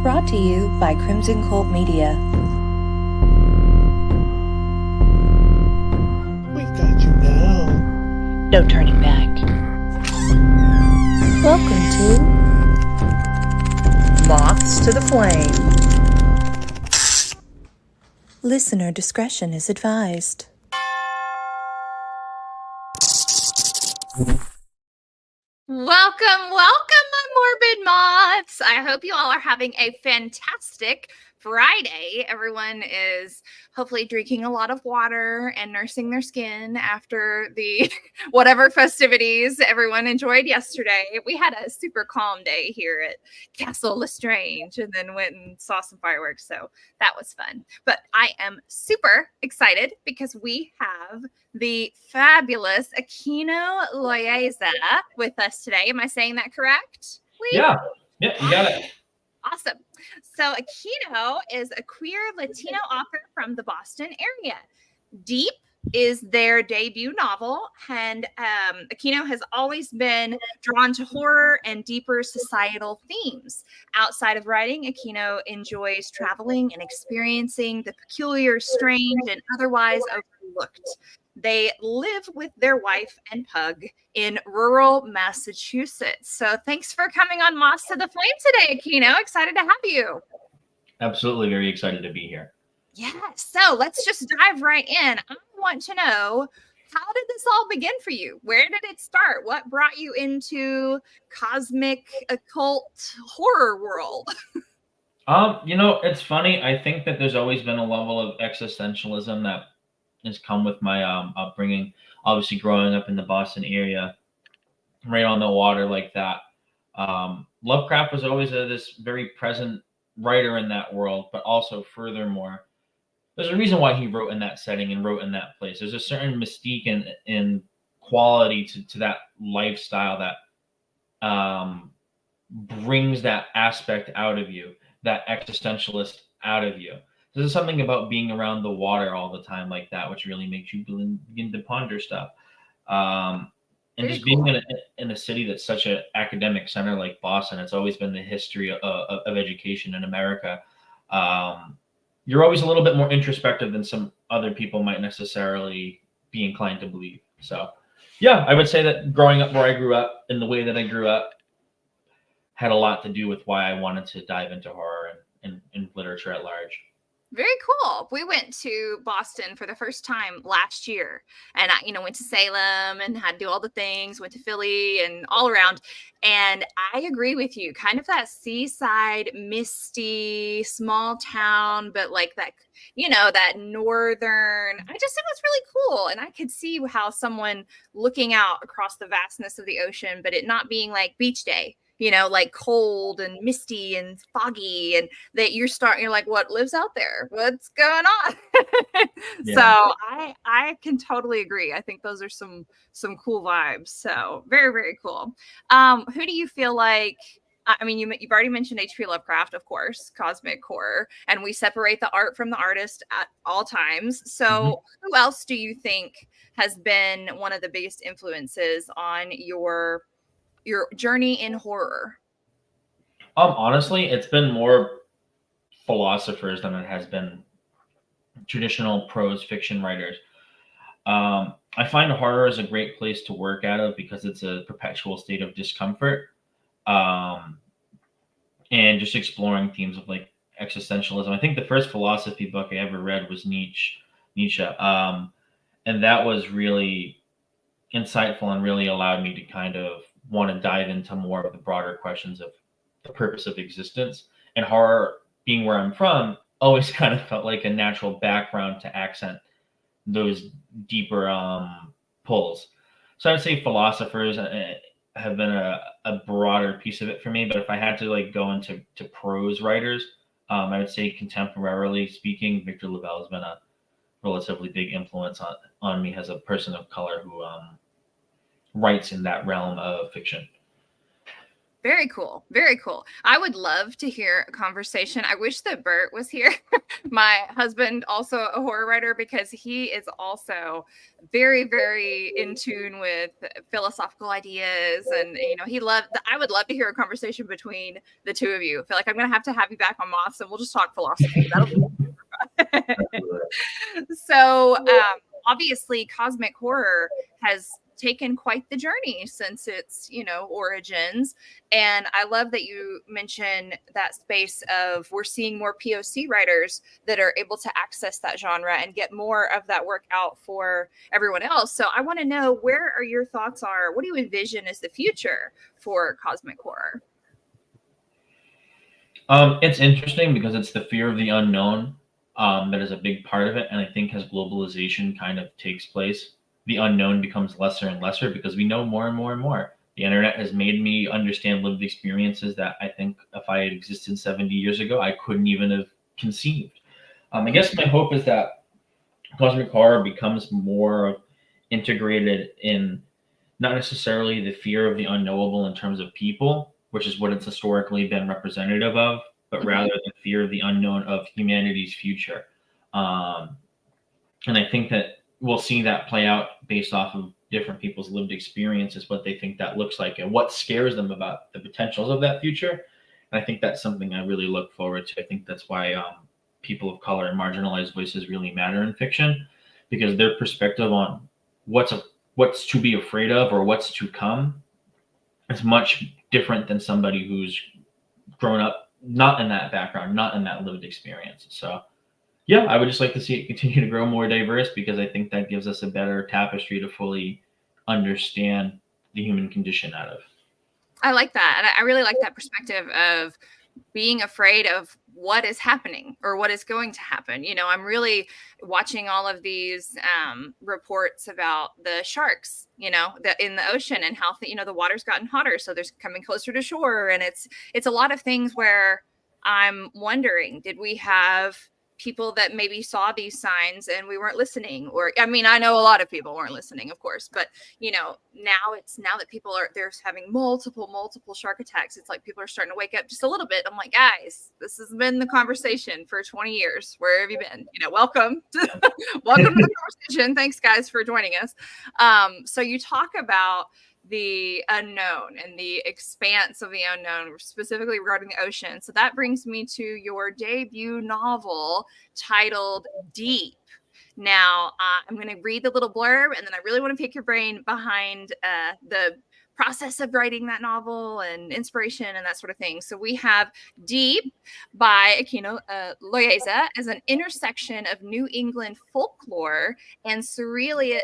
Brought to you by Crimson Cult Media. We got you now. No turning back. Welcome to Moths to the Flame. Listener discretion is advised. Welcome, my morbid moths. I hope you all are having a fantastic Friday. Everyone is hopefully drinking a lot of water and nursing their skin after the whatever festivities everyone enjoyed yesterday. We had a super calm day here at Castle Lestrange and then went and saw some fireworks. So that was fun. But I am super excited because we have the fabulous Aquino Loayza with us today. Am I saying that correct? Yeah, you got it. Awesome. So Aquino is a queer Latino author from the Boston area. Deep is their debut novel, and Aquino has always been drawn to horror and deeper societal themes. Outside of writing, Aquino enjoys traveling and experiencing the peculiar, strange, and otherwise overlooked. They live with their wife and pug in rural Massachusetts. So thanks for coming on Moss to the Flame today, Aquino. Excited to have you. Absolutely, very excited to be here. Yeah, so let's just dive right in. I want to know, how did this all begin for you? Where did it start? What brought you into cosmic occult horror world? It's funny. I think that there's always been a level of existentialism that has come with my upbringing. Obviously, growing up in the Boston area, right on the water like that. Lovecraft was always this very present writer in that world, but also furthermore, there's a reason why he wrote in that setting and wrote in that place. There's a certain mystique and quality to that lifestyle that brings that aspect out of you, that existentialist out of you. There's something about being around the water all the time like that, which really makes you begin to ponder stuff. And Very just cool. being in a city that's such an academic center like Boston, it's always been the history of education in America. You're always a little bit more introspective than some other people might necessarily be inclined to believe. So, yeah, I would say that growing up where I grew up in the way that I grew up had a lot to do with why I wanted to dive into horror and literature at large. Very cool. We went to Boston for the first time last year, and I went to Salem and had to do all the things, went to Philly and all around. And I agree with you, kind of that seaside, misty, small town, but like that, that northern, I just think it was really cool. And I could see how someone looking out across the vastness of the ocean, but it not being like beach day, like cold and misty and foggy, and that you're like, what lives out there? What's going on? Yeah. So I can totally agree. I think those are some cool vibes. So very, very cool. Who do you feel like, I mean, you've already mentioned H.P. Lovecraft, of course, cosmic horror, and we separate the art from the artist at all times. So Who else do you think has been one of the biggest influences on your journey in horror? Honestly, it's been more philosophers than it has been traditional prose fiction writers. I find horror is a great place to work out of because it's a perpetual state of discomfort, and just exploring themes of like existentialism. I think the first philosophy book I ever read was Nietzsche, and that was really insightful and really allowed me to kind of want to dive into more of the broader questions of the purpose of existence. And horror, being where I'm from, always kind of felt like a natural background to accent those deeper pulls. So I'd say philosophers have been a broader piece of it for me. But if I had to like go into prose writers, I would say contemporarily speaking, Victor LaValle has been a relatively big influence on me as a person of color who writes in that realm of fiction. Very cool. Very cool. I would love to hear a conversation. I wish that Bert was here. My husband, also a horror writer, because he is also very, very in tune with philosophical ideas. And, I would love to hear a conversation between the two of you. I feel like I'm going to have you back on Moths and we'll just talk philosophy. That'll be so, obviously, cosmic horror has taken quite the journey since its origins, and I love that you mention that space of we're seeing more POC writers that are able to access that genre and get more of that work out for everyone else. So I want to know, where are your thoughts are, what do you envision as the future for cosmic horror? It's interesting because it's the fear of the unknown that is a big part of it, and I think as globalization kind of takes place, the unknown becomes lesser and lesser because we know more and more and more. The internet has made me understand lived experiences that I think if I had existed 70 years ago, I couldn't even have conceived. I guess my hope is that cosmic horror becomes more integrated in not necessarily the fear of the unknowable in terms of people, which is what it's historically been representative of, but rather the fear of the unknown of humanity's future. And I think that we'll see that play out based off of different people's lived experiences, what they think that looks like and what scares them about the potentials of that future. And I think that's something I really look forward to. I think that's why people of color and marginalized voices really matter in fiction, because their perspective on what's to be afraid of or what's to come is much different than somebody who's grown up not in that background, not in that lived experience. So yeah, I would just like to see it continue to grow more diverse, because I think that gives us a better tapestry to fully understand the human condition out of. I like that. And I really like that perspective of being afraid of what is happening or what is going to happen. I'm really watching all of these reports about the sharks, in the ocean, and how the water's gotten hotter, so there's coming closer to shore, and it's a lot of things where I'm wondering, did we have people that maybe saw these signs and we weren't listening? Or, I mean, I know a lot of people weren't listening, of course, but now that people they're having multiple shark attacks, it's like people are starting to wake up just a little bit. I'm like, guys, this has been the conversation for 20 years. Where have you been? Welcome to the conversation. Thanks, guys, for joining us. So you talk about the unknown and the expanse of the unknown, specifically regarding the ocean. So that brings me to your debut novel titled Deep. Now, I'm going to read the little blurb, and then I really want to pick your brain behind the process of writing that novel and inspiration and that sort of thing. So we have Deep by Aquino Loayza as an intersection of New England folklore and surrealist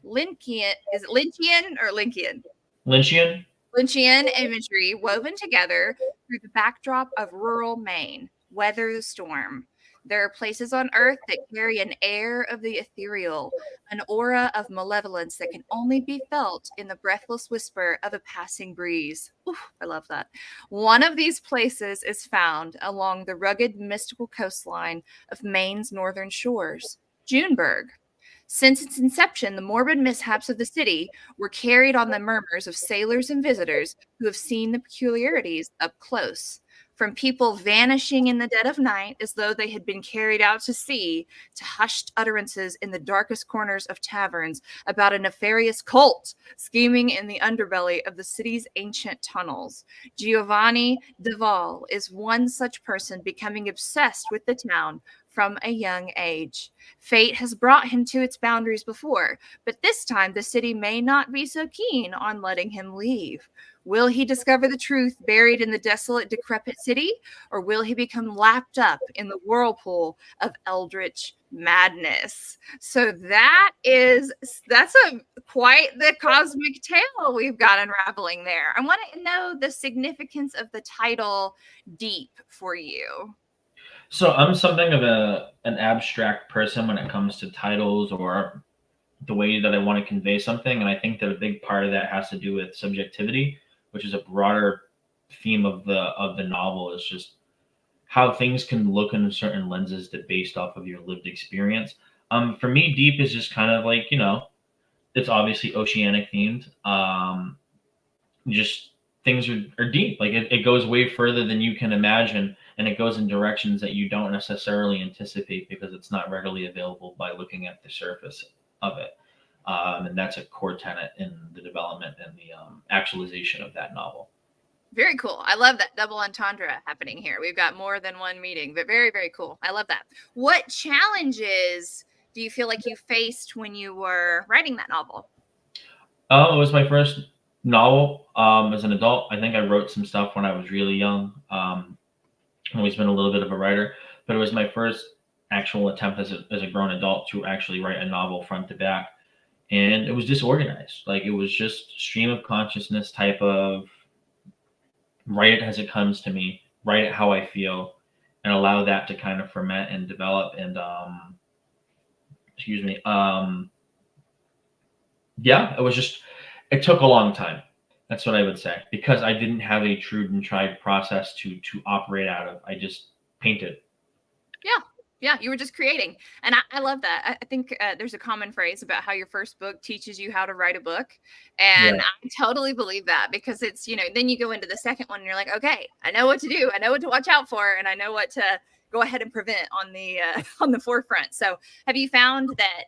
Lynchian, is it Lynchian or Lynchian? Lynchian imagery woven together through the backdrop of rural Maine. Weather the storm. There are places on Earth that carry an air of the ethereal, an aura of malevolence that can only be felt in the breathless whisper of a passing breeze. Ooh, I love that. One of these places is found along the rugged, mystical coastline of Maine's northern shores, Juneburg. Since its inception, the morbid mishaps of the city were carried on the murmurs of sailors and visitors who have seen the peculiarities up close. From people vanishing in the dead of night as though they had been carried out to sea, to hushed utterances in the darkest corners of taverns about a nefarious cult scheming in the underbelly of the city's ancient tunnels. Giovanni Duval is one such person, becoming obsessed with the town from a young age. Fate has brought him to its boundaries before, but this time the city may not be so keen on letting him leave. Will he discover the truth buried in the desolate, decrepit city, or will he become lapped up in the whirlpool of eldritch madness? So that's quite the cosmic tale we've got unraveling there. I want to know the significance of the title Deep for you. So I'm something of an abstract person when it comes to titles or the way that I want to convey something, and I think that a big part of that has to do with subjectivity, which is a broader theme of the novel. Is just how things can look in certain lenses that based off of your lived experience. For me, Deep is just kind of like, it's obviously oceanic themed. Just things are deep. Like it goes way further than you can imagine, and it goes in directions that you don't necessarily anticipate because it's not readily available by looking at the surface of it. And that's a core tenet in the development and the actualization of that novel. Very cool. I love that double entendre happening here. We've got more than one meeting, but very, very cool. I love that. What challenges do you feel like you faced when you were writing that novel? It was my first novel as an adult. I think I wrote some stuff when I was really young. I've always been a little bit of a writer, but it was my first actual attempt as a grown adult to actually write a novel front to back. And it was disorganized. Like it was just stream of consciousness type of write it as it comes to me, write it how I feel, and allow that to kind of ferment and develop. And excuse me, yeah, it took a long time. That's what I would say, because I didn't have a true and tried process to operate out of. I just painted. Yeah, you were just creating. And I love that. I think there's a common phrase about how your first book teaches you how to write a book. And Yeah. I totally believe that, because it's, then you go into the second one and you're like, okay, I know what to do. I know what to watch out for. And I know what to go ahead and prevent on the on the forefront. So have you found that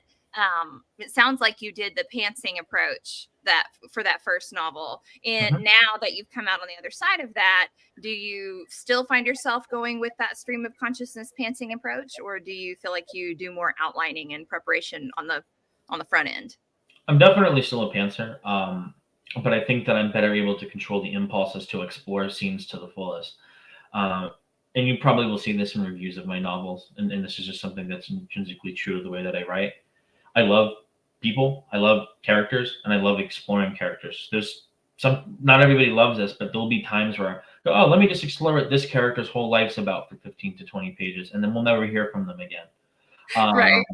it sounds like you did the pantsing approach that for that first novel, and now that you've come out on the other side of that, do you still find yourself going with that stream of consciousness pantsing approach, or do you feel like you do more outlining and preparation on the front end? I'm definitely still a pantser, but I think that I'm better able to control the impulses to explore scenes to the fullest. And you probably will see this in reviews of my novels, and this is just something that's intrinsically true to the way that I write. I love people, I love characters, and I love exploring characters. Not everybody loves this, but there'll be times where I go, oh, let me just explore what this character's whole life's about for 15 to 20 pages, and then we'll never hear from them again. Right.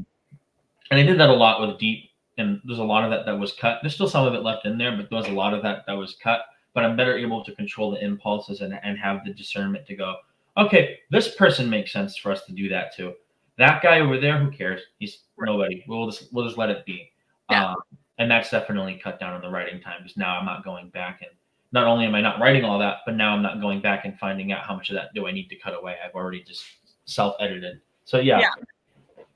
And I did that a lot with Deep, and there's a lot of that was cut. There's still some of it left in there, but there was a lot of that was cut. But I'm better able to control the impulses and have the discernment to go, okay, this person makes sense for us to do that to. That guy over there, who cares? He's nobody. We'll just let it be. Yeah. And that's definitely cut down on the writing time, because now I'm not going back, and not only am I not writing all that, but now I'm not going back and finding out how much of that do I need to cut away. I've already just self-edited. So yeah.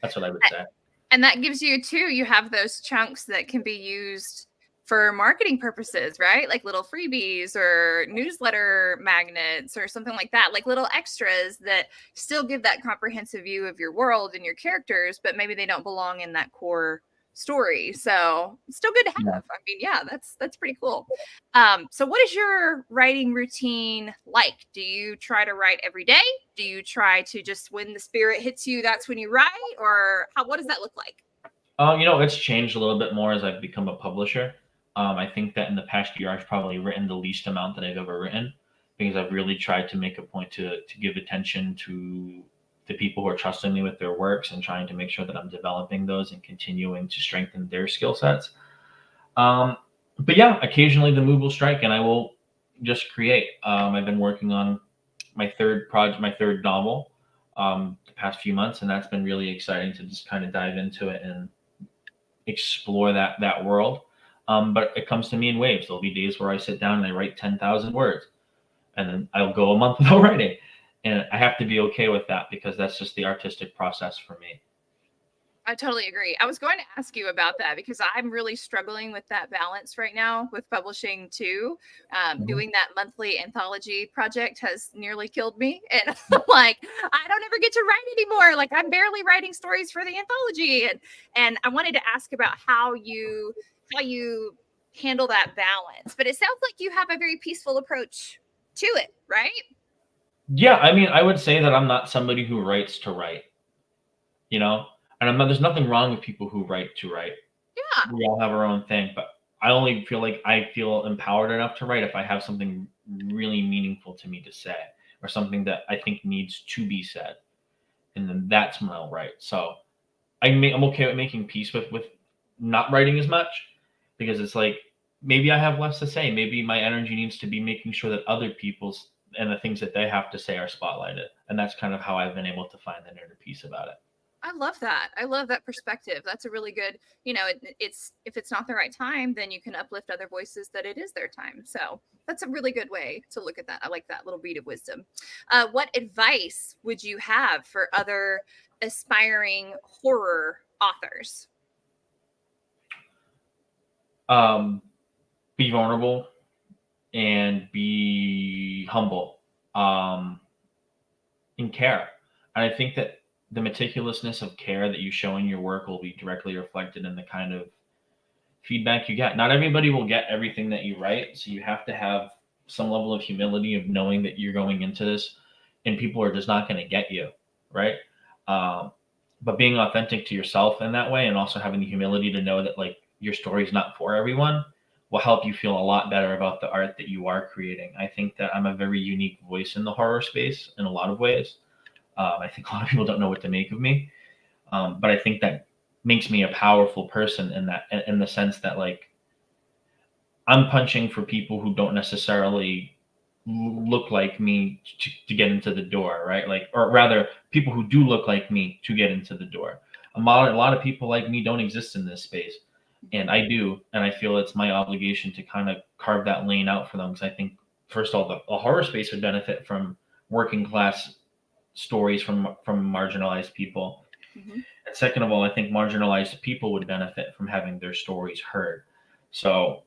That's what I would say. And that gives you too, you have those chunks that can be used for marketing purposes, right? Like little freebies or newsletter magnets or something like that, like little extras that still give that comprehensive view of your world and your characters, but maybe they don't belong in that core story. So it's still good to have. I mean, yeah, that's pretty cool. So what is your writing routine like? Do you try to write every day? Do you try to just, when the spirit hits you, that's when you write? Or what does that look like? It's changed a little bit more as I've become a publisher. I think that in the past year, I've probably written the least amount that I've ever written, because I've really tried to make a point to give attention to the people who are trusting me with their works, and trying to make sure that I'm developing those and continuing to strengthen their skill sets. But yeah, occasionally the mood will strike and I will just create. I've been working on my third novel the past few months, and that's been really exciting to just kind of dive into it and explore that world. But it comes to me in waves. There'll be days where I sit down and I write 10,000 words, and then I'll go a month without writing. And I have to be okay with that, because that's just the artistic process for me. I totally agree. I was going to ask you about that, because I'm really struggling with that balance right now with publishing too. Doing that monthly anthology project has nearly killed me. And I'm like, I don't ever get to write anymore. Like, I'm barely writing stories for the anthology. And I wanted to ask about how you handle that balance. But it sounds like you have a very peaceful approach to it, right? Yeah, I mean, I would say that I'm not somebody who writes to write, and there's nothing wrong with people who write to write. Yeah. We all have our own thing, but I only feel like I feel empowered enough to write if I have something really meaningful to me to say, or something that I think needs to be said. And then that's when I'll write. So I'm okay with making peace with not writing as much, because it's like, maybe I have less to say. Maybe my energy needs to be making sure that other people's and the things that they have to say are spotlighted. And that's kind of how I've been able to find the inner peace about it. I love that. I love that perspective. That's a really good, it's if it's not the right time, then you can uplift other voices that it is their time. So that's a really good way to look at that. I like that little bead of wisdom. What advice would you have for other aspiring horror authors? Be vulnerable and be humble, and care. And I think that the meticulousness of care that you show in your work will be directly reflected in the kind of feedback you get. Not everybody will get everything that you write, so you have to have some level of humility of knowing that you're going into this and people are just not going to get you, right? But being authentic to yourself in that way, and also having the humility to know that like your story is not for everyone, will help you feel a lot better about the art that you are creating. I think that I'm a very unique voice in the horror space in a lot of ways. I think a lot of people don't know what to make of me, but I think that makes me a powerful person in the sense that like I'm punching for people who don't necessarily look like me to get into the door, right? Like, or rather, people who do look like me to get into the door. A lot of people like me don't exist in this space, and I do, and I feel it's my obligation to kind of carve that lane out for them because I think, first of all, the horror space would benefit from working class stories from marginalized people. Mm-hmm. And second of all, I think marginalized people would benefit from having their stories heard. So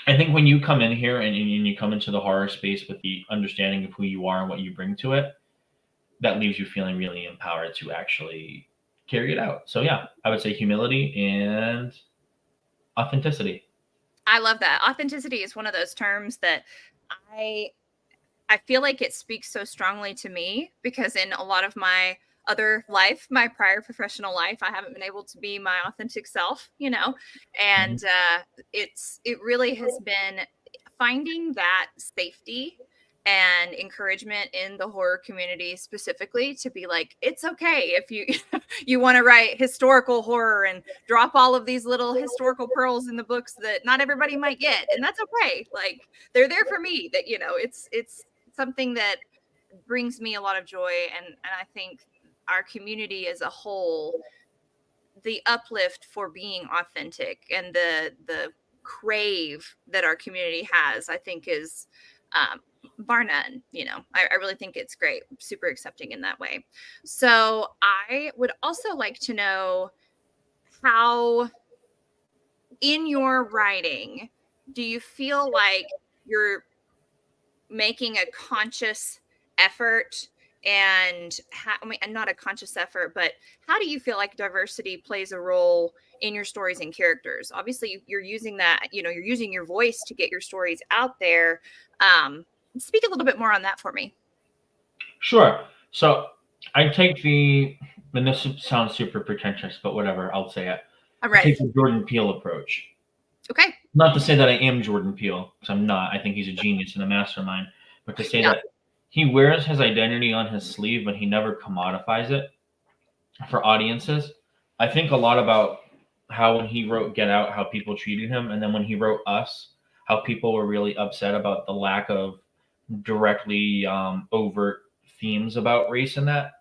I think when you come in here and you come into the horror space with the understanding of who you are and what you bring to it, that leaves you feeling really empowered to actually carry it out. So yeah, I would say humility and authenticity. I love that. Authenticity is one of those terms that I feel like it speaks so strongly to me because in a lot of my other life, my prior professional life, I haven't been able to be my authentic self, and it really has been finding that safety and encouragement in the horror community specifically to be like, it's okay if you you want to write historical horror and drop all of these little historical pearls in the books that not everybody might get, and that's okay. Like they're there for me. That it's something that brings me a lot of joy, and I think our community as a whole, the uplift for being authentic and the crave that our community has, I think is bar none. I really think it's great, super accepting in that way. So I would also like to know how in your writing do you feel like you're making a conscious effort and not a conscious effort, but how do you feel like diversity plays a role in your stories and characters? Obviously you're using that, you're using your voice to get your stories out there. Speak a little bit more on that for me. Sure. So I take and this sounds super pretentious, but whatever, I'll say it. I'm I ready. take the Jordan Peele approach. Okay. Not to say that I am Jordan Peele, because I'm not. I think he's a genius and a mastermind. But to say that he wears his identity on his sleeve, but he never commodifies it for audiences. I think a lot about how when he wrote Get Out, how people treated him, and then when he wrote Us, how people were really upset about the lack of directly overt themes about race in that.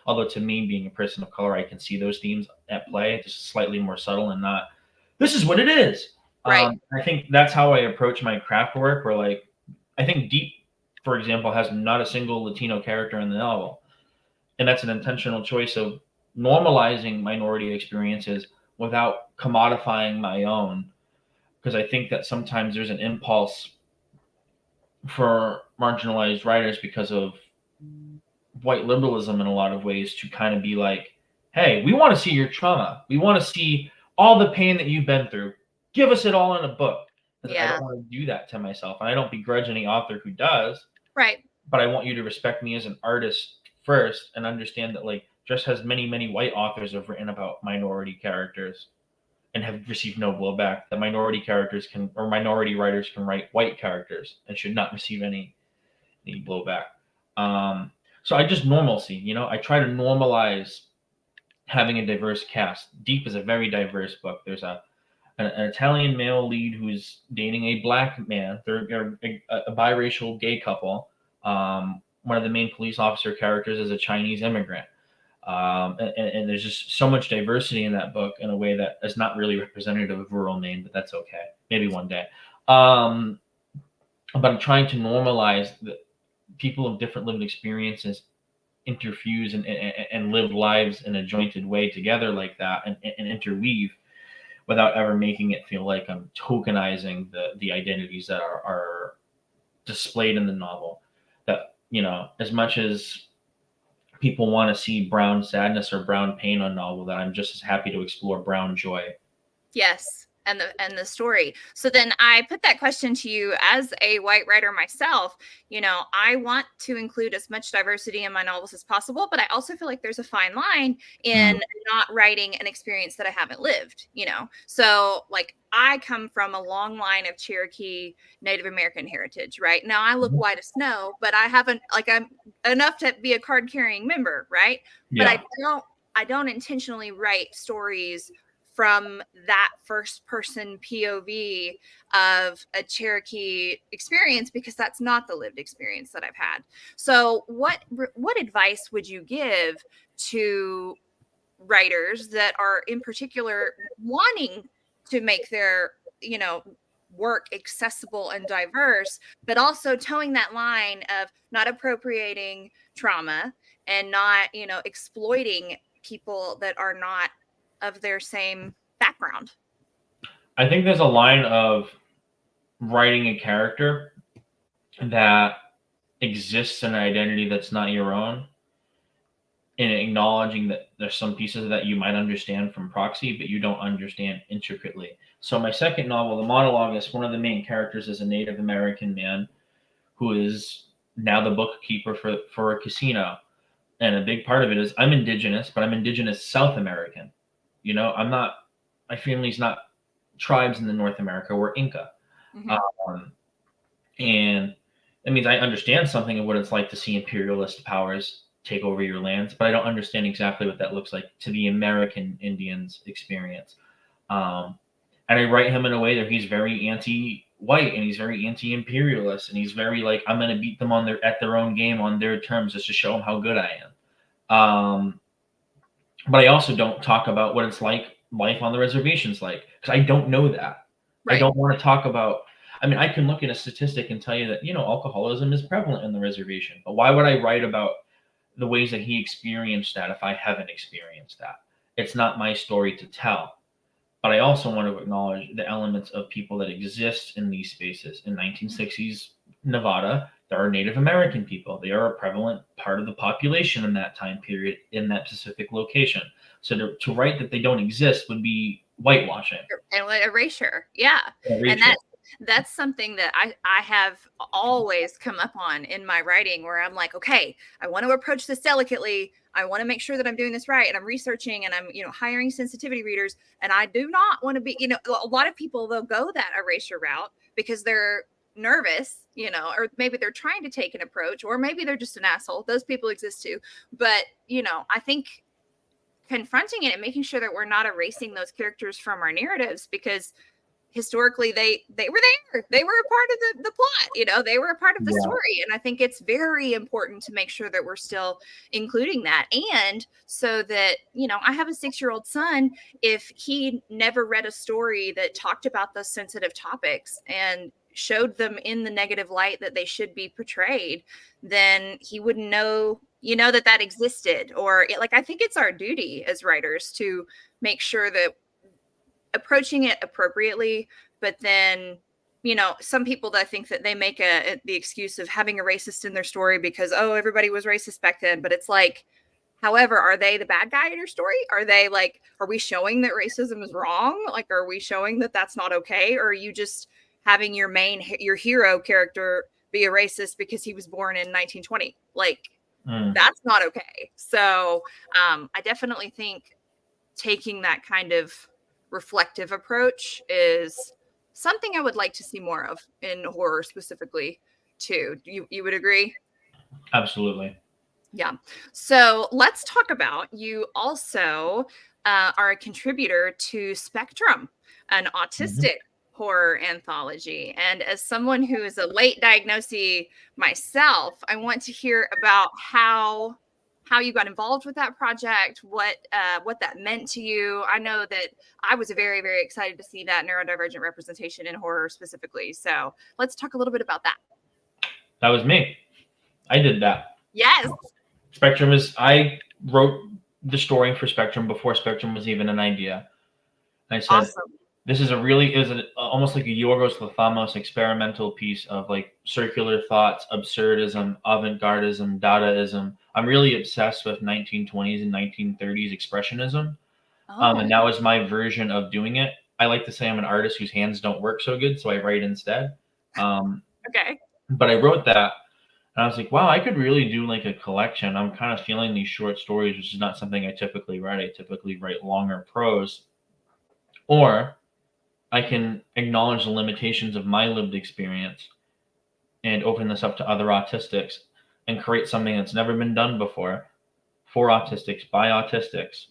Although to me, being a person of color, I can see those themes at play, just slightly more subtle and not. This is what it is. Right. I think that's how I approach my craft work. Where like, I think Deep, for example, has not a single Latino character in the novel, and that's an intentional choice of normalizing minority experiences without commodifying my own. Because I think that sometimes there's an impulse for marginalized writers because of white liberalism in a lot of ways to kind of be like, hey, we want to see your trauma. We want to see all the pain that you've been through. Give us it all in a book. Yeah. I don't want to do that to myself. And I don't begrudge any author who does. Right. But I want you to respect me as an artist first and understand that like just as many white authors have written about minority characters and have received no blowback, that minority writers can write white characters and should not receive any blowback. So I just normalcy, I try to normalize having a diverse cast. Deep is a very diverse book. There's an Italian male lead who's dating a black man. They're a biracial gay couple. One of the main police officer characters is a Chinese immigrant. And there's just so much diversity in that book in a way that is not really representative of rural Maine, but that's okay. Maybe one day. But I'm trying to normalize the people of different lived experiences interfuse and live lives in a jointed way together like that, and interweave without ever making it feel like I'm tokenizing the identities that are displayed in the novel. That, as much as people want to see brown sadness or brown pain on novel, that I'm just as happy to explore brown joy. Yes. And the story. So then I put that question to you as a white writer myself. I want to include as much diversity in my novels as possible, but I also feel like there's a fine line in not writing an experience that I haven't lived, So like I come from a long line of Cherokee Native American heritage, right? Now I look white as snow, but I haven't, like, I'm enough to be a card carrying member, right? Yeah. But I don't intentionally write stories from that first person POV of a Cherokee experience, because that's not the lived experience that I've had. So what advice would you give to writers that are in particular wanting to make their, work accessible and diverse, but also towing that line of not appropriating trauma and not, exploiting people that are not of their same background? I think there's a line of writing a character that exists in an identity that's not your own, and acknowledging that there's some pieces that you might understand from proxy, but you don't understand intricately. So my second novel, The Monologuist, one of the main characters is a Native American man who is now the bookkeeper for a casino. And a big part of it is I'm Indigenous, but I'm Indigenous South American. My family's not tribes in the North America. We're Inca. Mm-hmm. And that means I understand something of what it's like to see imperialist powers take over your lands, but I don't understand exactly what that looks like to the American Indians' experience. And I write him in a way that he's very anti-white, and he's very anti-imperialist, and he's very like, I'm going to beat them at their own game on their terms just to show them how good I am. But I also don't talk about what it's like, life on the reservations like, because I don't know that. Right. I don't want to talk about. I mean, I can look at a statistic and tell you that alcoholism is prevalent in the reservation, but why would I write about the ways that he experienced that if I haven't experienced that? It's not my story to tell. But I also want to acknowledge the elements of people that exist in these spaces. In 1960s Nevada, there are Native American people. They are a prevalent part of the population in that time period in that specific location. So to write that they don't exist would be whitewashing. And erasure. Yeah. And that's something that I have always come up on in my writing, where I'm like, okay, I want to approach this delicately. I want to make sure that I'm doing this right. And I'm researching, and I'm, hiring sensitivity readers. And I do not want to be, a lot of people, they'll go that erasure route because they're nervous, or maybe they're trying to take an approach, or maybe they're just an asshole. Those people exist too. But, I think confronting it and making sure that we're not erasing those characters from our narratives, because historically they were there, they were a part of the plot, they were a part of the story. And I think it's very important to make sure that we're still including that. And so that, I have a 6-year-old son, if he never read a story that talked about those sensitive topics and showed them in the negative light that they should be portrayed, then he wouldn't know, that existed. Or I think it's our duty as writers to make sure that approaching it appropriately. But then, some people that think that they make the excuse of having a racist in their story because, everybody was racist back then. But it's like, however, are they the bad guy in your story? Are we showing that racism is wrong? Like, are we showing that that's not okay? Or are you just having your hero character be a racist because he was born in 1920? That's not okay. So I definitely think taking that kind of reflective approach is something I would like to see more of in horror specifically too. You would agree? Absolutely. Yeah. So let's talk about, you also are a contributor to Spectrum, an autistic horror anthology. And as someone who is a late diagnosee myself, I want to hear about how how you got involved with that project, what that meant to you. I know that I was very, very excited to see that neurodivergent representation in horror specifically. So let's talk a little bit about that. That was me. I did that. Yes. I wrote the story for Spectrum before Spectrum was even an idea. I said, Awesome. this is almost like a Yorgos Lanthimos experimental piece of like circular thoughts, absurdism, avant-gardism, Dadaism. I'm really obsessed with 1920s and 1930s expressionism. And that was my version of doing it. I like to say I'm an artist whose hands don't work so good, so I write instead. Okay. But I wrote that, and I was like, wow, I could really do like a collection. I'm kind of feeling these short stories, which is not something I typically write. I typically write longer prose. Or I can acknowledge the limitations of my lived experience and open this up to other autistics and create something that's never been done before for autistics by autistics.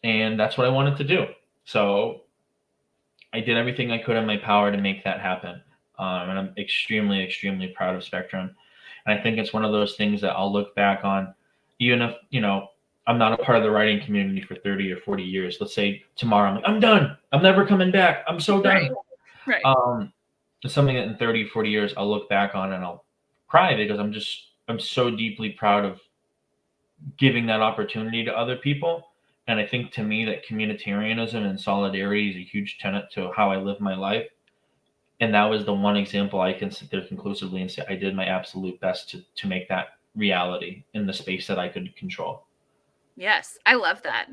And that's what I wanted to do. So I did everything I could in my power to make that happen. And I'm extremely, extremely proud of Spectrum. And I think it's one of those things that I'll look back on, even if, I'm not a part of the writing community for 30 or 40 years. Let's say tomorrow, I'm like, I'm done. I'm never coming back. I'm so done. Right. It's something that in 30, 40 years, I'll look back on and I'll cry because I'm so deeply proud of giving that opportunity to other people. And I think to me that communitarianism and solidarity is a huge tenet to how I live my life. And that was the one example I can sit there conclusively and say I did my absolute best to make that reality in the space that I could control. Yes, I love that.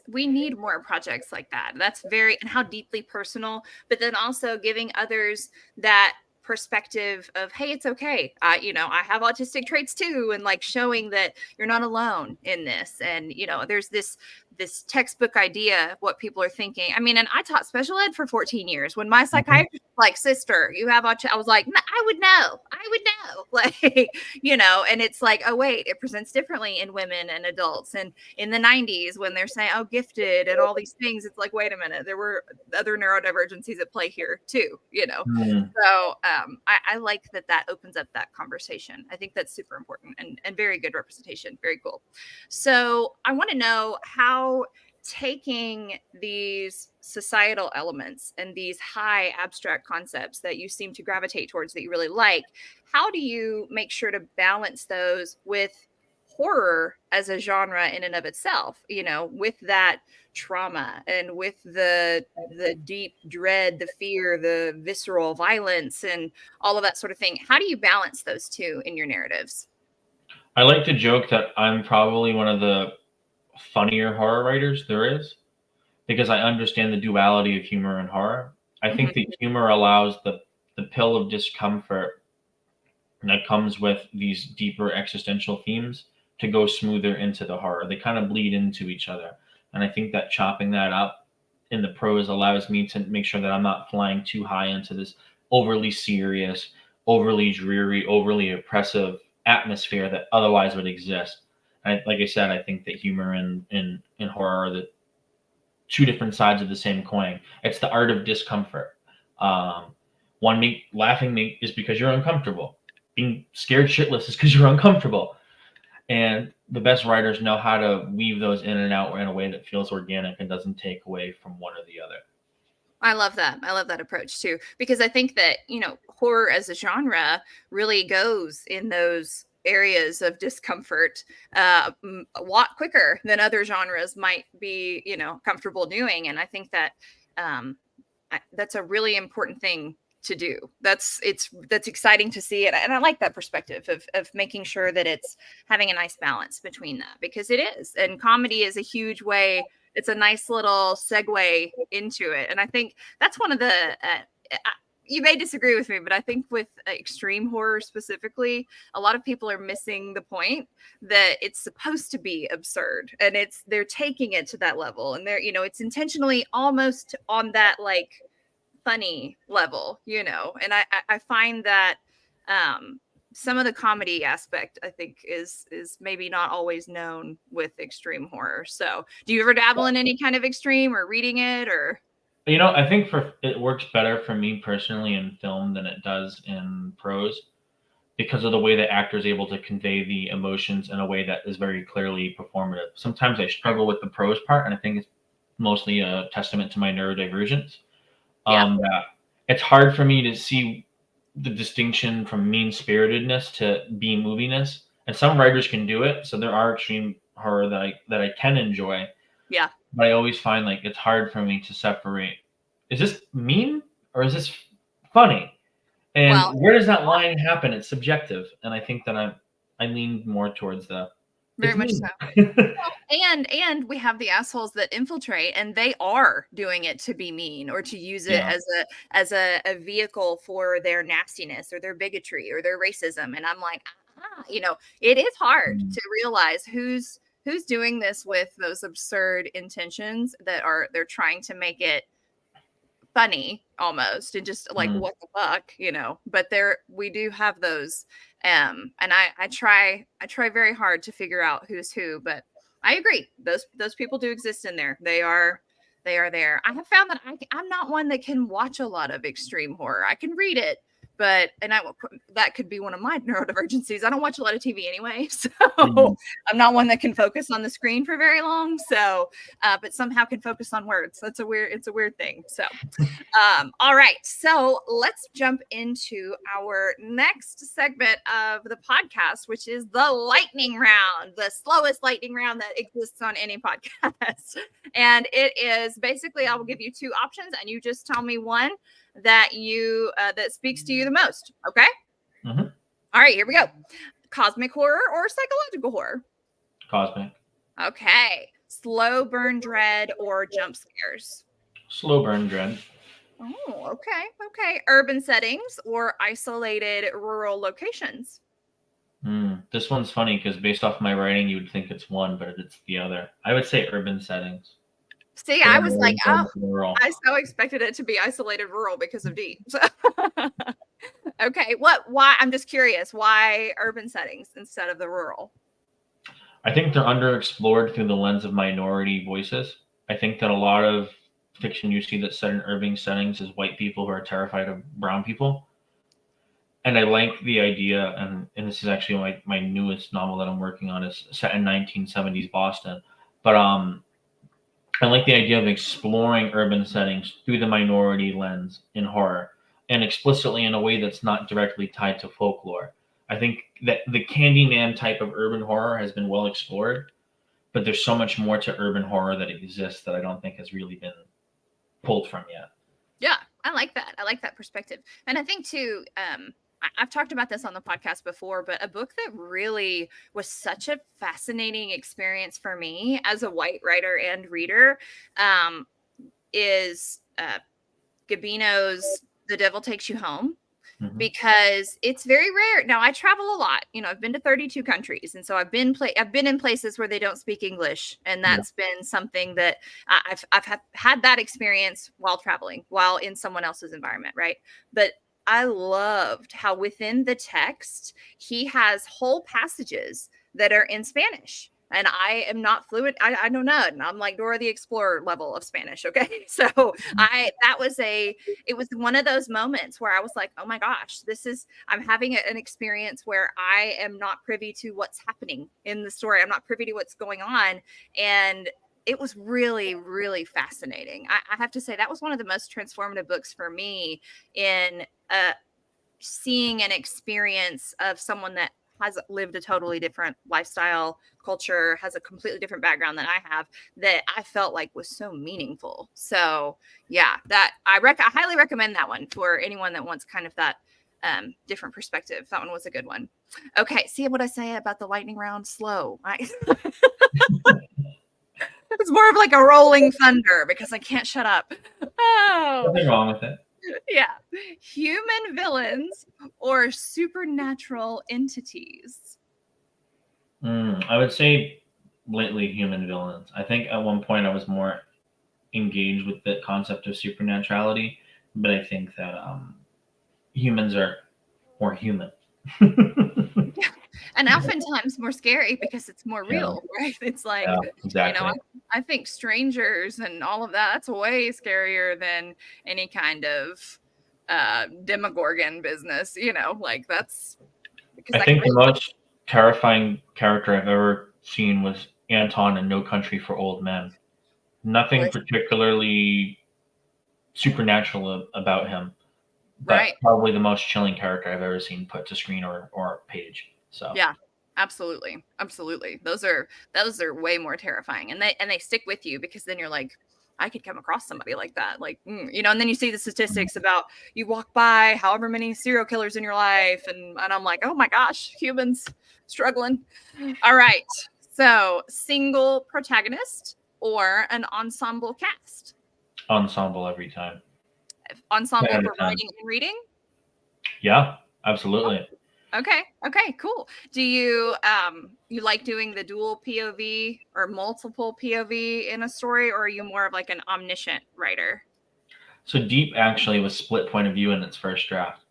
We need more projects like that. That's and how deeply personal, but then also giving others that perspective of, hey, it's okay. I have autistic traits too. And like showing that you're not alone in this. And, there's this textbook idea of what people are thinking. I mean, and I taught special ed for 14 years. When my psychiatrist was like, sister, you have autism, I was like, I would know. Like, and it's like, oh, wait, it presents differently in women and adults. And in the 90s, when they're saying, oh, gifted and all these things, it's like, wait a minute, there were other neurodivergencies at play here too, So I like that opens up that conversation. I think that's super important and very good representation. Very cool. So I want to know how taking these societal elements and these high abstract concepts that you seem to gravitate towards that you really like, how do you make sure to balance those with horror as a genre in and of itself, with that trauma and with the deep dread, the fear, the visceral violence and all of that sort of thing? How do you balance those two in your narratives? I like to joke that I'm probably one of the funnier horror writers there is, because I understand the duality of humor and horror. I think the humor allows the pill of discomfort that comes with these deeper existential themes to go smoother into the horror. They kind of bleed into each other. And I think that chopping that up in the prose allows me to make sure that I'm not flying too high into this overly serious, overly dreary, overly oppressive atmosphere that otherwise would exist. Like I said, I think that humor and horror are the two different sides of the same coin. It's the art of discomfort. Laughing is because you're uncomfortable. Being scared shitless is because you're uncomfortable. And the best writers know how to weave those in and out in a way that feels organic and doesn't take away from one or the other. I love that. I love that approach too, because I think that, horror as a genre really goes in those areas of discomfort a lot quicker than other genres might be, comfortable doing. And I think that that's a really important thing to do. That's exciting to see it. And I like that perspective of making sure that it's having a nice balance between that, because it is. And comedy is a huge way. It's a nice little segue into it. And I think that's one of the, you may disagree with me, but I think with extreme horror specifically, a lot of people are missing the point that it's supposed to be absurd, and they're taking it to that level, and it's intentionally almost on that like funny level, and I find that some of the comedy aspect, I think, is maybe not always known with extreme horror. So do you ever dabble in any kind of extreme or reading it, or? I think it works better for me personally in film than it does in prose. because of the way that actor is able to convey the emotions in a way that is very clearly performative. Sometimes I struggle with the prose part, and I think it's mostly a testament to my neurodivergence. That it's hard for me to see the distinction from mean spiritedness to B moviness, and some writers can do it. So there are extreme horror that I can enjoy. Yeah. But I always find like it's hard for me to separate. Is this mean or is this funny? And Well, where does that line happen? It's subjective, and I think that I lean more towards the very it's much mean. so. And we have the assholes that infiltrate, and they are doing it to be mean or to use it Yeah. as a vehicle for their nastiness or their bigotry or their racism. And I'm like, it is hard Mm. to realize who's doing this with those absurd intentions that they're trying to make it funny almost and just like Mm. what the fuck, but we do have those, and I try very hard to figure out who's who, but I agree, those people do exist in there. They are there. I have found that I'm not one that can watch a lot of extreme horror. I can read it, but that could be one of my neurodivergencies. I don't watch a lot of TV anyway, so I'm not one that can focus on the screen for very long. So, but somehow can focus on words. It's a weird thing. So, all right. So let's jump into our next segment of the podcast, which is the lightning round, the slowest lightning round that exists on any podcast. And it is basically, I will give you two options, and you just tell me one that that speaks to you the most. Okay. Mhm. All right, here we go. Cosmic horror or psychological horror? Cosmic. Okay. Slow burn dread or jump scares? Slow burn dread. Oh, okay. Urban settings or isolated rural locations? This one's funny because based off my writing, you would think it's one, but it's the other. I would say urban settings. See, But I I'm was really like, going oh, rural. I so expected it to be isolated rural because of D. So okay, why? I'm just curious, why urban settings instead of the rural? I think they're underexplored through the lens of minority voices. I think that a lot of fiction you see that's set in urban settings is white people who are terrified of brown people. And I like the idea, and this is actually my newest novel that I'm working on is set in 1970s Boston. But I like the idea of exploring urban settings through the minority lens in horror and explicitly in a way that's not directly tied to folklore. I think that the Candyman type of urban horror has been well explored, but there's so much more to urban horror that exists that I don't think has really been pulled from yet. Yeah, I like that. I like that perspective. And I think too, I've talked about this on the podcast before, but a book that really was such a fascinating experience for me as a white writer and reader is Gabino's The Devil Takes You Home. Mhm. Because it's very rare. Now I travel a lot. I've been to 32 countries, and so I've been in places where they don't speak English, and that's been something that I've had that experience while traveling, while in someone else's environment, right? But I loved how within the text he has whole passages that are in Spanish. And I am not fluent. I know none. I'm like Dora the Explorer level of Spanish. Okay. So it was one of those moments where I was like, oh my gosh, I'm having an experience where I am not privy to what's happening in the story. I'm not privy to what's going on. And it was really, really fascinating. I have to say that was one of the most transformative books for me in seeing an experience of someone that has lived a totally different lifestyle, culture, has a completely different background than I have, that I felt like was so meaningful. So yeah, that I highly recommend that one for anyone that wants kind of that different perspective. That one was a good one. Okay, see what I say about the lightning round? Slow. It's more of like a rolling thunder because I can't shut up. Oh, Nothing wrong with it. yeah. Human villains or supernatural entities? I would say lately human villains. I think at one point I was more engaged with the concept of supernaturality, but I think that humans are more human. And oftentimes more scary because it's more real, right? It's like, Yeah, exactly. I think strangers and all of that's way scarier than any kind of Demogorgon business, like that's because I think the most terrifying character I've ever seen was Anton in No Country for Old Men. Nothing particularly supernatural about him, but right. probably the most chilling character I've ever seen put to screen or page. So Yeah, absolutely. Absolutely. Those are way more terrifying. And they stick with you because then you're like, I could come across somebody like that. Like, you know, and then you see the statistics about you walk by however many serial killers in your life. And I'm like, oh my gosh, humans struggling. All right. So single protagonist or an ensemble cast? ensemble every time. Ensemble 10 out for of 10. writing and reading? Yeah, absolutely. Okay, cool. Do you you like doing the dual POV or multiple POV in a story, or are you more of like an omniscient writer? So Deep actually was split point of view in its first draft.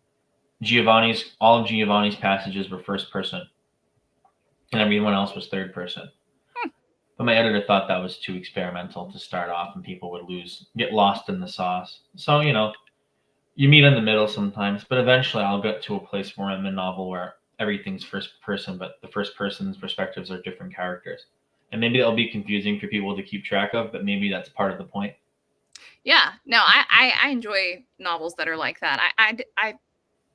All of Giovanni's passages were first person, and everyone else was third person. But my editor thought that was too experimental to start off, and people would get lost in the sauce. So you meet in the middle sometimes, but eventually I'll get to a place where I'm in a novel where everything's first person, but the first person's perspectives are different characters. And maybe that'll be confusing for people to keep track of, but maybe that's part of the point. Yeah, no, I enjoy novels that are like that. I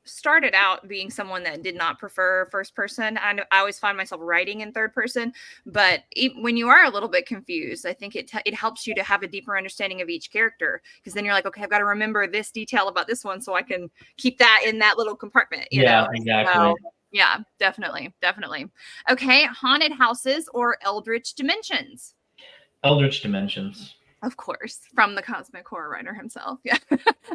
started out being someone that did not prefer first person. I always find myself writing in third person, but when you are a little bit confused, I think it helps you to have a deeper understanding of each character, because then you're like, okay, I've got to remember this detail about this one so I can keep that in that little compartment. You know? Exactly. So, yeah, definitely. Okay, haunted houses or eldritch dimensions? Eldritch Dimensions. Of course, from the cosmic horror writer himself. Yeah.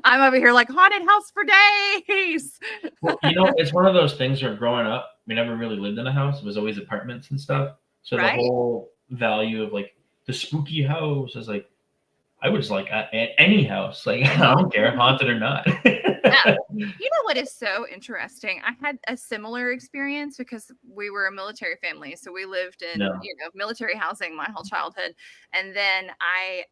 I'm over here like haunted house for days. Well, it's one of those things where growing up, we never really lived in a house. It was always apartments and stuff. So Right. The whole value of like the spooky house is like, I was like at any house. Like, I don't care, haunted or not. Yeah. You know what is so interesting? I had a similar experience because we were a military family. So we lived in, No. Military housing my whole childhood. And then I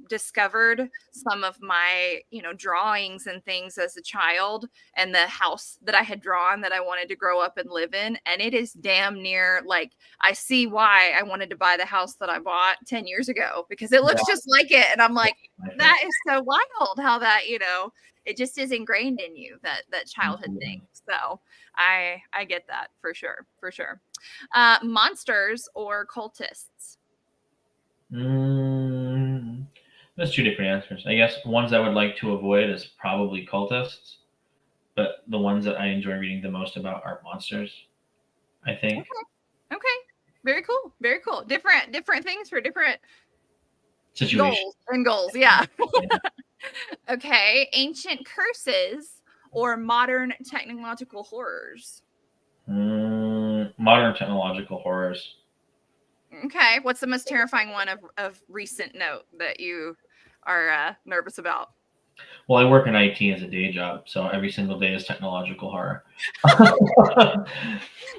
discovered some of my, drawings and things as a child and the house that I had drawn that I wanted to grow up and live in. And it is damn near like, I see why I wanted to buy the house that I bought 10 years ago, because it looks just like it. And I'm like, that is so wild how that, it just is ingrained in you, that childhood thing. So I get that for sure. Monsters or cultists? There's two different answers. I guess ones I would like to avoid is probably cultists, but the ones that I enjoy reading the most about are monsters, I think. Okay. Very cool. Different things for different Situation. goals. Yeah. Okay. Ancient curses or modern technological horrors? Modern technological horrors. Okay. What's the most terrifying one of recent note that you are nervous about? Well, I work in IT as a day job, so every single day is technological horror.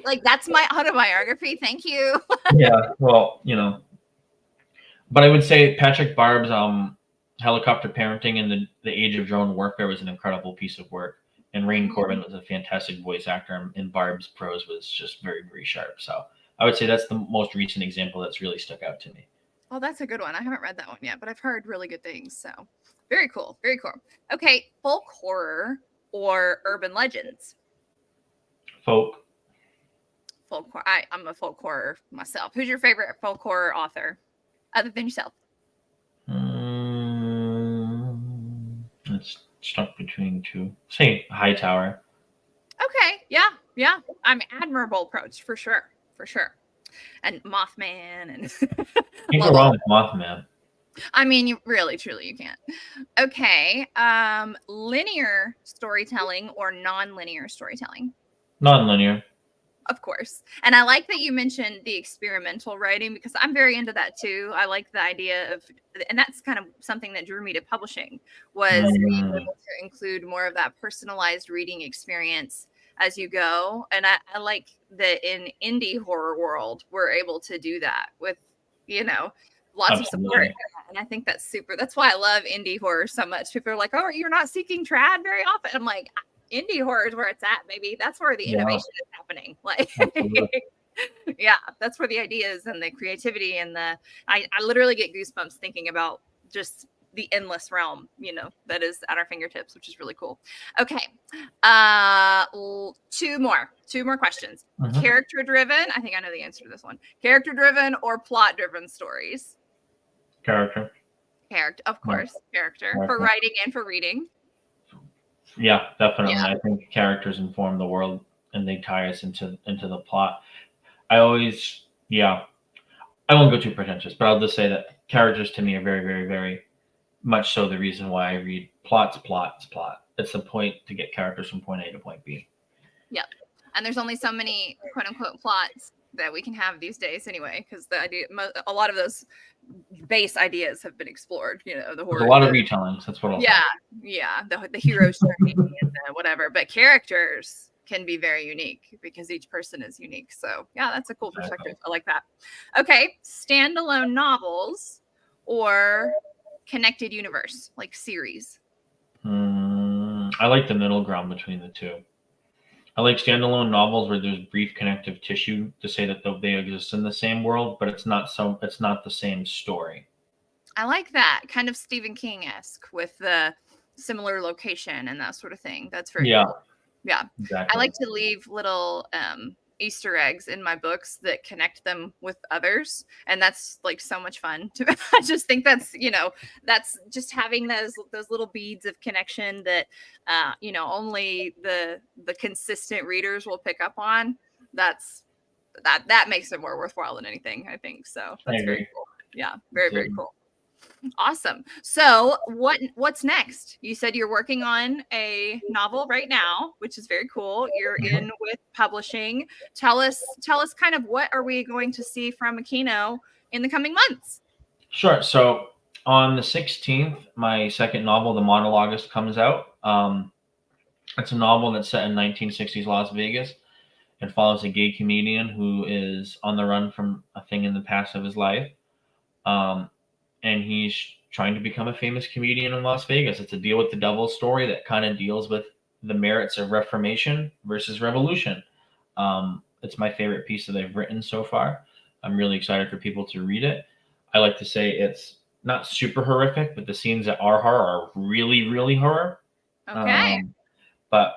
Like, that's my autobiography. Thank you. Yeah, well, but I would say Patrick Barb's helicopter parenting in the age of drone warfare was an incredible piece of work, and Rain Corbin was a fantastic voice actor, and Barb's prose was just very, very sharp. So I would say that's the most recent example that's really stuck out to me. Oh, that's a good one. I haven't read that one yet, but I've heard really good things. So very cool. Okay, folk horror or urban legends? Folk horror. I'm a folk horror myself. Who's your favorite folk horror author other than yourself? It's stuck between two. Say Hightower. Okay, yeah. I'm admirable approach for sure. And Mothman and Can't go wrong with Mothman. I mean, you really, truly, you can't. Okay, linear storytelling or non-linear storytelling? Non-linear. Of course. And I like that you mentioned the experimental writing, because I'm very into that too. I like the idea of, and that's kind of something that drew me to publishing, was being able to include more of that personalized reading experience as you go. And I like that in indie horror world, we're able to do that with, lots of support. And I think that's super. That's why I love indie horror so much. People are like, oh, you're not seeking trad very often. I'm like, indie horror is where it's at, maybe. That's where the innovation is happening. happening. Like, Absolutely. yeah, that's where the ideas and the creativity and I literally get goosebumps thinking about just the endless realm, that is at our fingertips, which is really cool. Okay. Two more questions. Mhm. Character driven. I think I know the answer to this one. Character driven or plot driven stories? Character. Character, of Yeah. course, character for Character. writing and for reading. Yeah, definitely. Yeah. I think characters inform the world and they tie us into the plot. I always, yeah, I won't go too pretentious, but I'll just say that characters to me are very, very, very much so the reason why I read. Plot's plot. It's the point to get characters from point A to point B. Yep. And there's only so many quote unquote plots that we can have these days anyway, because a lot of those base ideas have been explored, the There's horror. a lot of retellings. That's what I'll say. Yeah. The hero's journey and whatever. But characters can be very unique because each person is unique. So yeah, that's a cool perspective. I like that. Okay. Standalone novels or connected universe, like series? I like the middle ground between the two. I like standalone novels where there's brief connective tissue to say that they exist in the same world, but it's not the same story. I like that kind of Stephen King-esque with the similar location and that sort of thing. That's very cool. Yeah. Exactly. I like to leave little Easter eggs in my books that connect them with others, and that's like so much fun. I just think that's just having those little beads of connection that only the consistent readers will pick up on. That makes it more worthwhile than anything, I think. So that's very cool. Yeah, very, very cool. Awesome. So what's next? You said you're working on a novel right now, which is very cool. You're in with publishing. Tell us kind of what are we going to see from Aquino in the coming months? Sure. So on the 16th, my second novel, The Monologuist, comes out. It's a novel that's set in 1960s Las Vegas and follows a gay comedian who is on the run from a thing in the past of his life. And he's trying to become a famous comedian in Las Vegas. It's a deal with the devil story that kind of deals with the merits of reformation versus revolution. It's my favorite piece that I've written so far. I'm really excited for people to read it. I like to say it's not super horrific, but the scenes that are horror are really, really horror. Okay. But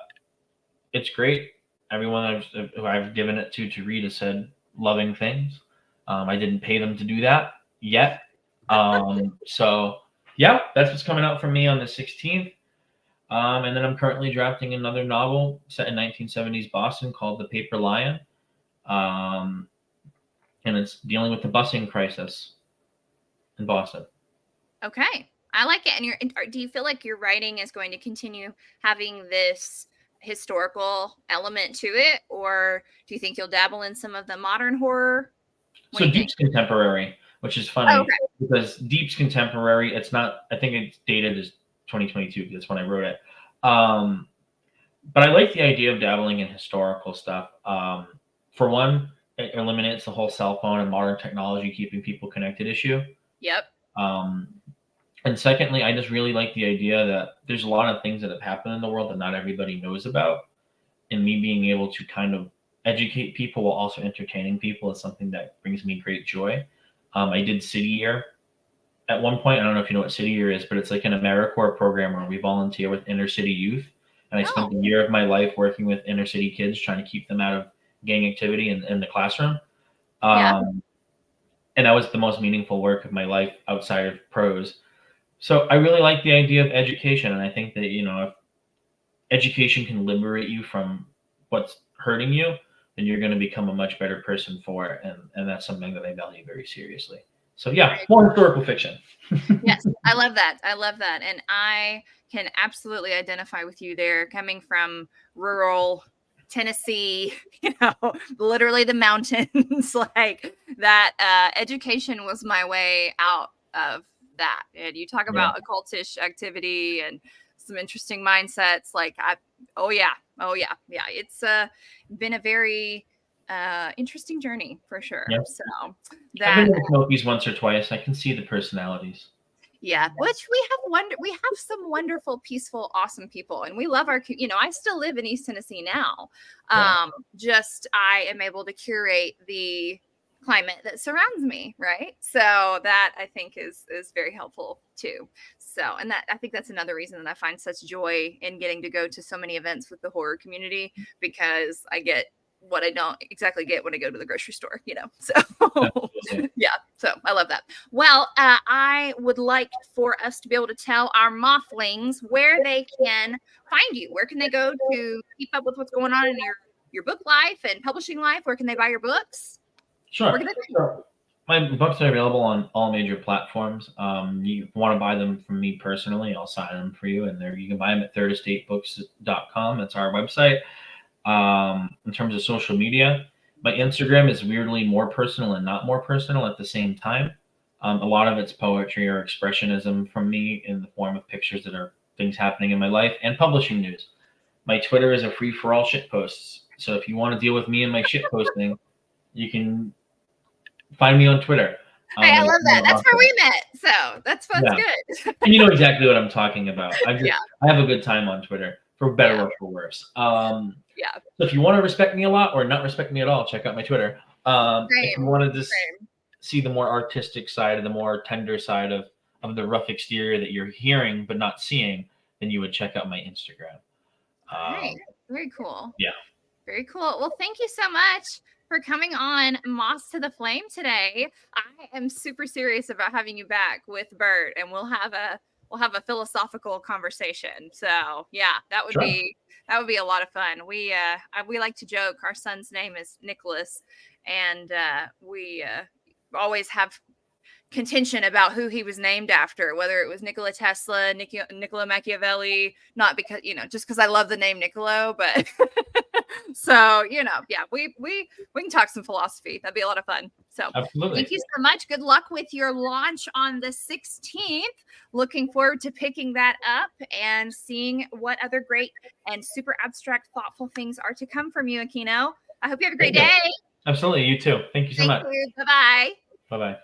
it's great. Everyone who I've given it to read has said loving things. I didn't pay them to do that yet. So yeah, that's what's coming out from me on the 16th. And then I'm currently drafting another novel set in 1970s Boston called The Paper Lion. And it's dealing with the busing crisis in Boston. Okay. I like it. And do you feel like your writing is going to continue having this historical element to it, or do you think you'll dabble in some of the modern horror? So Deep's contemporary, which is funny because Deep's contemporary. It's not. I think it's dated as 2022 because that's when I wrote it. But I like the idea of dabbling in historical stuff. For one, it eliminates the whole cell phone and modern technology keeping people connected issue. Yep. And secondly, I just really like the idea that there's a lot of things that have happened in the world that not everybody knows about. And me being able to kind of educate people while also entertaining people is something that brings me great joy. I did City Year at one point. I don't know if you know what City Year is, but it's like an AmeriCorps program where we volunteer with inner city youth. And I spent a year of my life working with inner city kids, trying to keep them out of gang activity in the classroom. And that was the most meaningful work of my life outside of prose. So I really like the idea of education. And I think that, if education can liberate you from what's hurting you, then you're going to become a much better person for it. And that's something that I value very seriously. So yeah, more historical fiction. Yes, I love that. And I can absolutely identify with you there, coming from rural Tennessee, literally the mountains. Like that education was my way out of that. And you talk about occultish activity and some interesting mindsets. Like yeah. It's been a very interesting journey for sure. Yep. So I've been to Smokies once or twice. I can see the personalities. Yeah, which we have some wonderful, peaceful, awesome people, and we love our, I still live in East Tennessee now. Yeah. Just I am able to curate the climate that surrounds me, right? So that I think is very helpful too. So, and that I think that's another reason that I find such joy in getting to go to so many events with the horror community, because I get what I don't exactly get when I go to the grocery store, So Absolutely. yeah, so I love that. Well, I would like for us to be able to tell our mothlings where they can find you. Where can they go to keep up with what's going on in your book life and publishing life? Where can they buy your books? Sure. Where can they Sure. My books are available on all major platforms. You want to buy them from me personally, I'll sign them for you. And there you can buy them at thirdestatebooks.com. That's our website. In terms of social media, my Instagram is weirdly more personal and not more personal at the same time. A lot of it's poetry or expressionism from me in the form of pictures that are things happening in my life and publishing news. My Twitter is a free for all shit posts. So if you want to deal with me and my shit posting, you can find me on Twitter. Hey, I love that. That's where we met. So that's Yeah. good. And you know exactly what I'm talking about. I Yeah. have a good time on Twitter, for better Yeah. or for worse. Yeah. So if you want to respect me a lot or not respect me at all, check out my Twitter. If you want to just Same. see the more artistic side and the more tender side of the rough exterior that you're hearing but not seeing, then you would check out my Instagram. Right. Very cool. Yeah. Very cool. Well, thank you so much for coming on Moths to the Flame today. I am super serious about having you back with Bert, and we'll have a philosophical conversation. So yeah, that would Sure. be a lot of fun. We like to joke. Our son's name is Nicholas, and we always have contention about who he was named after, whether it was Nikola Tesla, Niccolo Machiavelli, not because, just because I love the name Niccolo, but so, yeah, we can talk some philosophy. That'd be a lot of fun. So Absolutely. Thank you so much. Good luck with your launch on the 16th. Looking forward to picking that up and seeing what other great and super abstract, thoughtful things are to come from you, Aquino. I hope you have a great day. Absolutely. You too. Thank you so much. Thank you. Bye-bye. Bye-bye.